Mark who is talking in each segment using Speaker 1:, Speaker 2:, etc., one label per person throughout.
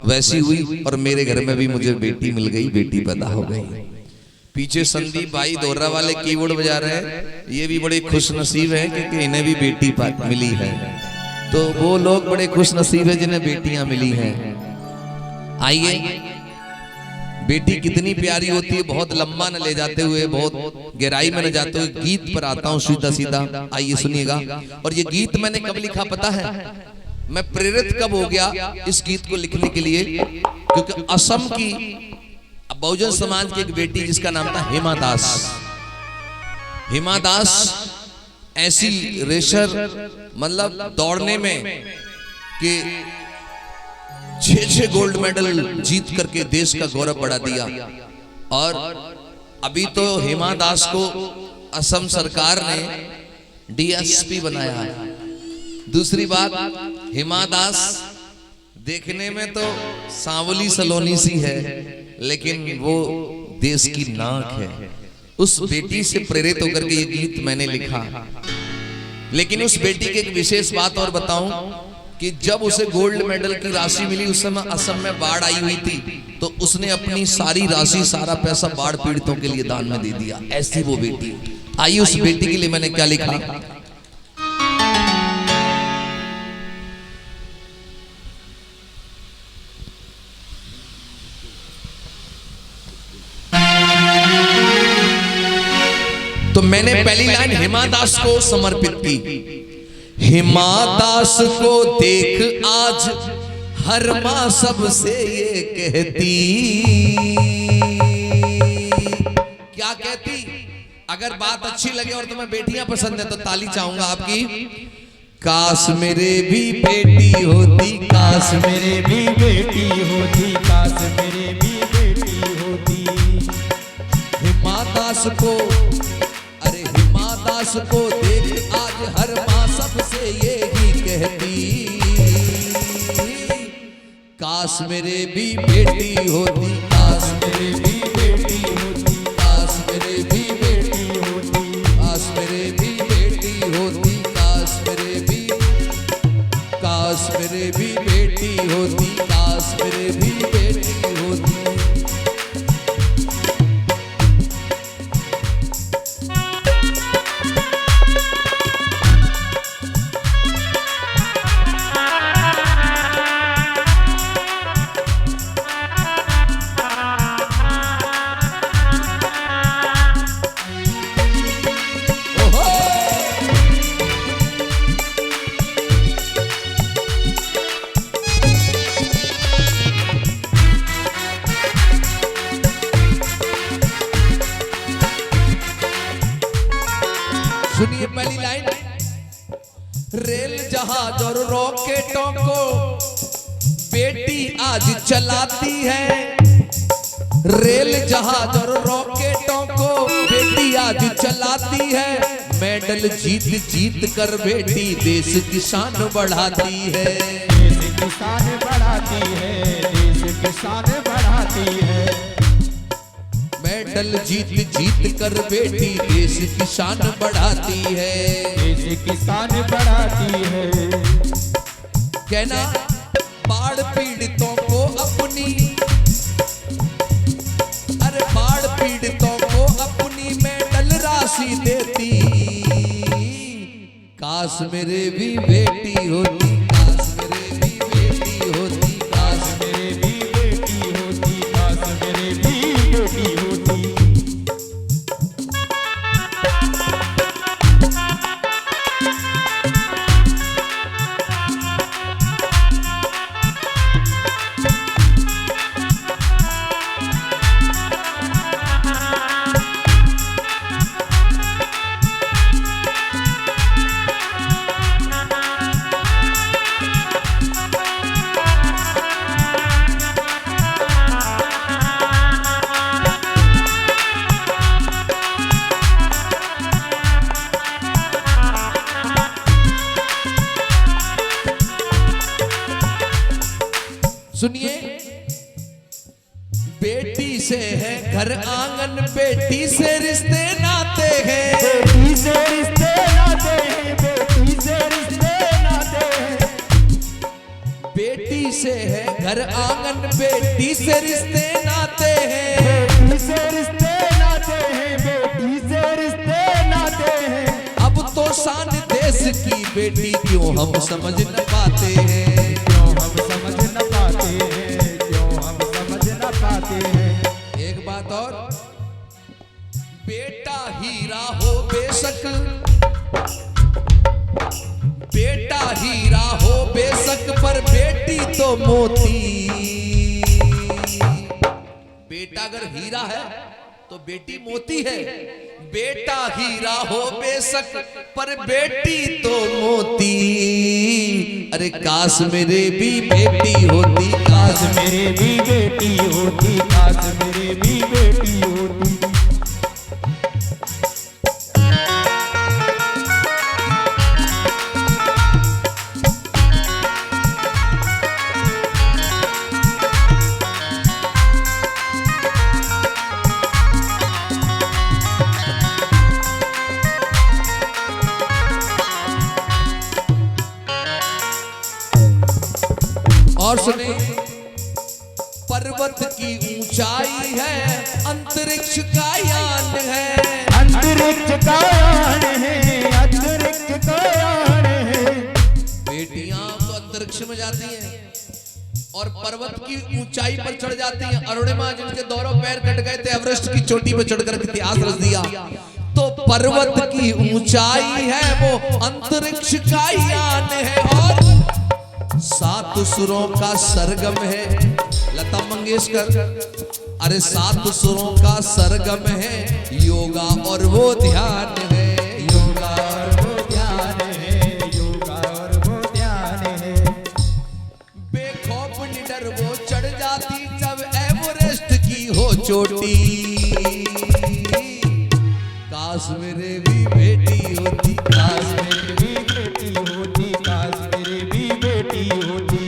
Speaker 1: वैसी हुई और मेरे घर में भी मुझे बेटी मिल गई, बेटी पैदा हो गई। पीछे संदीप भाई दोहरा वाले कीबोर्ड बजा रहे हैं, ये भी बड़े खुश नसीब है क्योंकि इन्हें भी बेटी मिली है। तो वो लोग बड़े खुश नसीब है जिन्हें बेटियां मिली हैं। आइए, बेटी कितनी प्यारी होती है, बहुत लंबा न ले जाते हुए, बहुत गहराई में न जाते हुए गीत पर आता हूँ सीधा सीधा। आइए सुनिएगा। और ये गीत मैंने कब लिखा पता है? मैं प्रेरित कब हो गया इस गीत को लिखने के लिए? क्योंकि असम की बहुजन समाज की एक बेटी जिसका नाम था हेमा दास। हेमा दास ऐसी रेसर, मतलब दौड़ने में कि 6 गोल्ड मेडल जीत करके देश का गौरव बढ़ा दिया। और अभी तो हेमा दास को असम सरकार ने डीएसपी बनाया है। दूसरी बात, हेमा दास देखने में तो सांवली सलोनी सी है, लेकिन वो देश की नाक है। उस बेटी से प्रेरित होकर के ये गीत मैंने लिखा। लेकिन उस बेटी की एक विशेष बात और बताऊं कि जब उसे गोल्ड मेडल की राशि मिली, उस समय असम में बाढ़ आई हुई थी, तो उसने अपनी सारी राशि, सारा पैसा बाढ़ पीड़ितों के लिए दान में दे दिया। ऐसी वो बेटी। आइए उस बेटी के लिए मैंने क्या लिखा। तो मैंने पहली लाइन हेमा दास को समर्पित की। हेमा दास को देख आज हर माँ सबसे ये कहती। क्या कहती? अगर बात अच्छी लगे और तुम्हें बेटियां पसंद है तो ताली चाहूंगा आपकी। काश मेरे भी बेटी होती, काश मेरे भी बेटी होती, काश मेरे भी बेटी होती। हेमा दास को, अरे हेमा दास को देख आज हर माँ सबसे यही कहती। काश मेरे भी बेटी होती, काश मेरे भी बेटी होती, काश मेरे भी बेटी होती, काश मेरे भी बेटी होती, काश मेरे भी, काश मेरे भी बेटी होती, काश मेरे भी बेटी होती। सुनिए पहली लाइन। रेल जहाज और रॉकेटों को बेटी आज चलाती है। रेल जहाज और रॉकेटों को बेटी आज चलाती है। मेडल जीत जीत कर बेटी देश की शान बढ़ाती है।
Speaker 2: देश की शान बढ़ाती है, देश की शान बढ़ाती है।
Speaker 1: मेडल जीत जीत कर बेटी देश की शान बढ़ाती है,
Speaker 2: देश की शान बढ़ाती है।
Speaker 1: कहना बाढ़ पीड़ितों को अपनी, अरे बाढ़ पीड़ितों को अपनी मेडल राशि देती। काश मेरे भी बेटी होती, काश मेरे भी बेटी होती, काश मेरे भी बेटी होती,
Speaker 2: काश मेरे भी बेटी होती।
Speaker 1: सुनिए, बेटी से है घर आंगन, बेटी से रिश्ते नाते हैं,
Speaker 2: बेटी से रिश्ते नाते हैं, बेटी से रिश्ते नाते हैं।
Speaker 1: बेटी से है घर आंगन बेटी से रिश्ते नाते हैं,
Speaker 2: बेटी से रिश्ते नाते हैं, बेटी से रिश्ते नाते हैं।
Speaker 1: अब तो शान देश की बेटी क्यों हम समझ न पाते हैं,
Speaker 2: क्यों हम समझ न पाते हैं, क्यों हम समझ न पाते हैं।
Speaker 1: एक बात और, बेटा हीरा हो बेशक, बेटा हीरा हो बेशक पर बेटी तो मोती। बेटा अगर हीरा है तो बेटी मोती है, बेटा हीरा हो बेशक पर बेटी तो मोती। अरे काश मेरे भी बेटी होती,
Speaker 2: काश मेरे भी बेटी होती, काश मेरे भी बेटी होती।
Speaker 1: और सुने, पर्वत की ऊंचाई है, अंतरिक्ष का यान है,
Speaker 2: अंतरिक्ष का यान है, अंतरिक्ष का यान है।
Speaker 1: बेटियां तो अंतरिक्ष में जाती हैं और पर्वत की ऊंचाई पर चढ़ जाती हैं। अरुणिमा जिनके दोनों पैर कट गए थे, एवरेस्ट की चोटी पर चढ़कर इतिहास रच दिया। तो पर्वत की ऊंचाई है वो अंतरिक्ष का यान है, और 7 सुरों का सरगम है। लता मंगेशकर, अरे 7 सुरों का सरगम है, योगा और वो ध्यान है,
Speaker 2: योगा और वो ध्यान है, योगा और वो ध्यान है।
Speaker 1: बेखौफ निडर वो चढ़ जाती जब एवरेस्ट की हो चोटी। काश मेरे भी बेटी होती,
Speaker 2: काश मेरी भी बेटी होती, काश मेरी भी बेटी होती।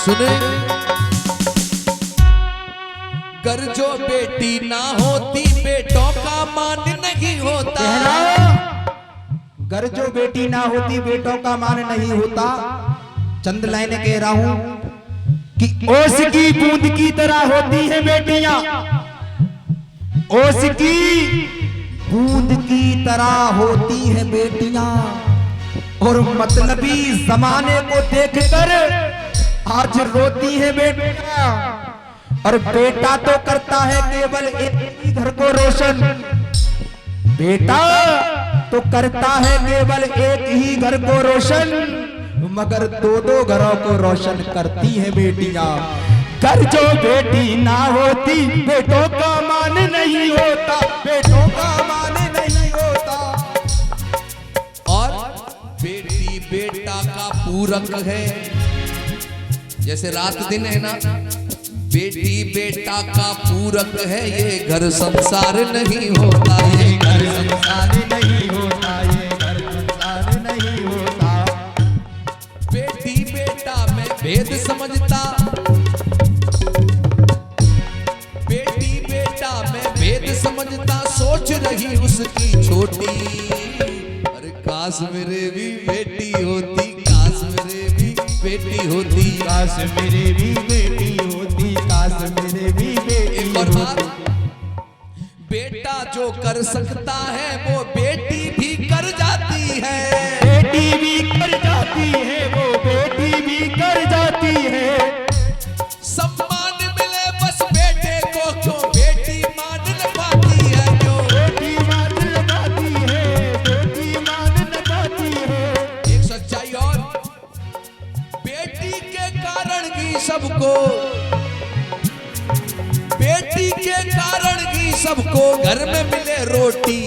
Speaker 1: सुने, घर जो बेटी ना होती बेटों का मान नहीं होता।
Speaker 2: घर जो बेटी ना होती बेटों का मान नहीं होता। चंद लाइनें कह रहा हूं कि ओस की बूंद की तरह होती है बेटियां, ओस की बूंद की तरह होती है बेटियां। और मतलबी जमाने को देखकर आज रोती है बेटियां। और बेटा तो करता है केवल एक ही घर को रोशन, बेटा तो करता है केवल एक ही घर को रोशन, मगर 2-2 घरों को रोशन करती है बेटियां। घर जो बेटी ना होती बेटों का मान नहीं होता, बेटों का मान नहीं होता।
Speaker 1: और बेटी बेटा का पूरक है, जैसे रात दिन है ना, बेटी बेटा का पूरक है। ये घर संसार नहीं होता, ये घर
Speaker 2: संसार नहीं होता, ये घर संसार नहीं होता।
Speaker 1: बेटी बेटा में भेद समझता, बेटी बेटा में भेद समझता, सोच रही उसकी छोटी। अरे काश मेरे भी बेटी होती, काश मेरे भी बेटी होती,
Speaker 2: काश मेरे भी बेटी होती, काश मेरे भी बेटी
Speaker 1: एक और बात,
Speaker 2: होती।
Speaker 1: बेटा जो कर सकता है वो बेटी भी कर जाती है,
Speaker 2: बेटी भी कर जाती है, वो बेटी भी कर जाती है।
Speaker 1: सम्मान मिले बस बेटे को, क्यों बेटी मान न पाती है, क्यों
Speaker 2: बेटी मान न पाती है, बेटी मान न पाती है।
Speaker 1: एक सच्चाई और, बेटी के कारण सबको, बेटी के कारण ही सबको घर में मिले रोटी।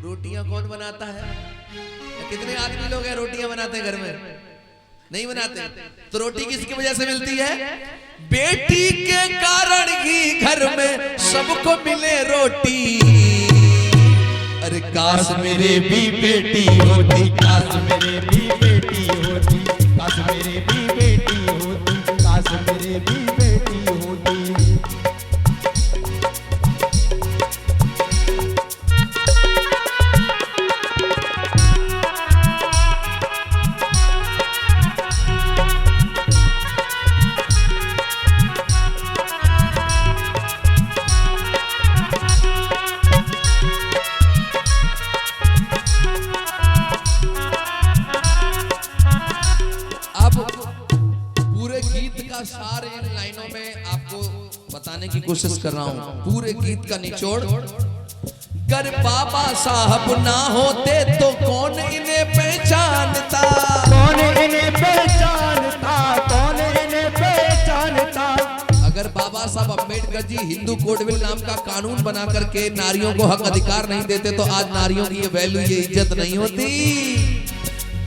Speaker 1: रोटियां कौन बनाता है? कितने आदमी लोग हैं रोटियां बनाते हैं घर में? नहीं बनाते। तो रोटी किसकी वजह से मिलती है? बेटी के कारण ही घर में सबको मिले रोटी। अरे काश मेरे भी बेटी होती, काश मेरे भी बेटी होती,
Speaker 2: काश मेरे भी बेटी होती, काश मेरे भी बेटी होती।
Speaker 1: सार इन लाइनों में आपको बताने की कोशिश कर रहा हूं, पूरे गीत का निचोड़। कर बाबा साहब ना होते तो कौन इन्हें पहचानता,
Speaker 2: कौन इन्हें पहचानता, कौन इन्हें पहचानता।
Speaker 1: अगर बाबा साहब अम्बेडकर जी हिंदू कोड बिल नाम का कानून बना करके नारियों को हक अधिकार नहीं देते तो आज नारियों की ये वैल्यू, ये इज्जत नहीं होती।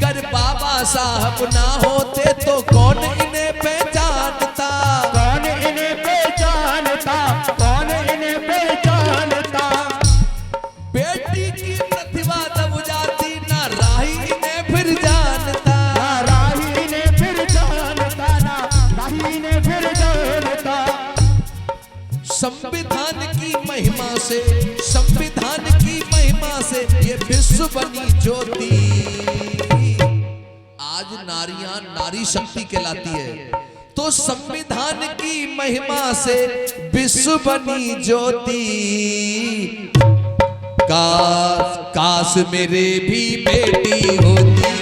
Speaker 1: कर बाबा साहब ना होते तो कौन इन्हें पहचानता,
Speaker 2: कौन इन्हें पहचानता, कौन इन्हें पहचानता।
Speaker 1: बेटी की प्रतिभा दब जाती, ना राही इन्हें फिर जानता,
Speaker 2: ना राही इन्हें फिर जानता, ना राही इन्हें फिर जानता।
Speaker 1: संविधान की महिमा से, संविधान की महिमा से ये विश्व बनी ज्योति। आज नारियां नारी शक्ति कहलाती है, तो संविधान की महिमा से विश्व बनी ज्योति। काश मेरे भी बेटी होती,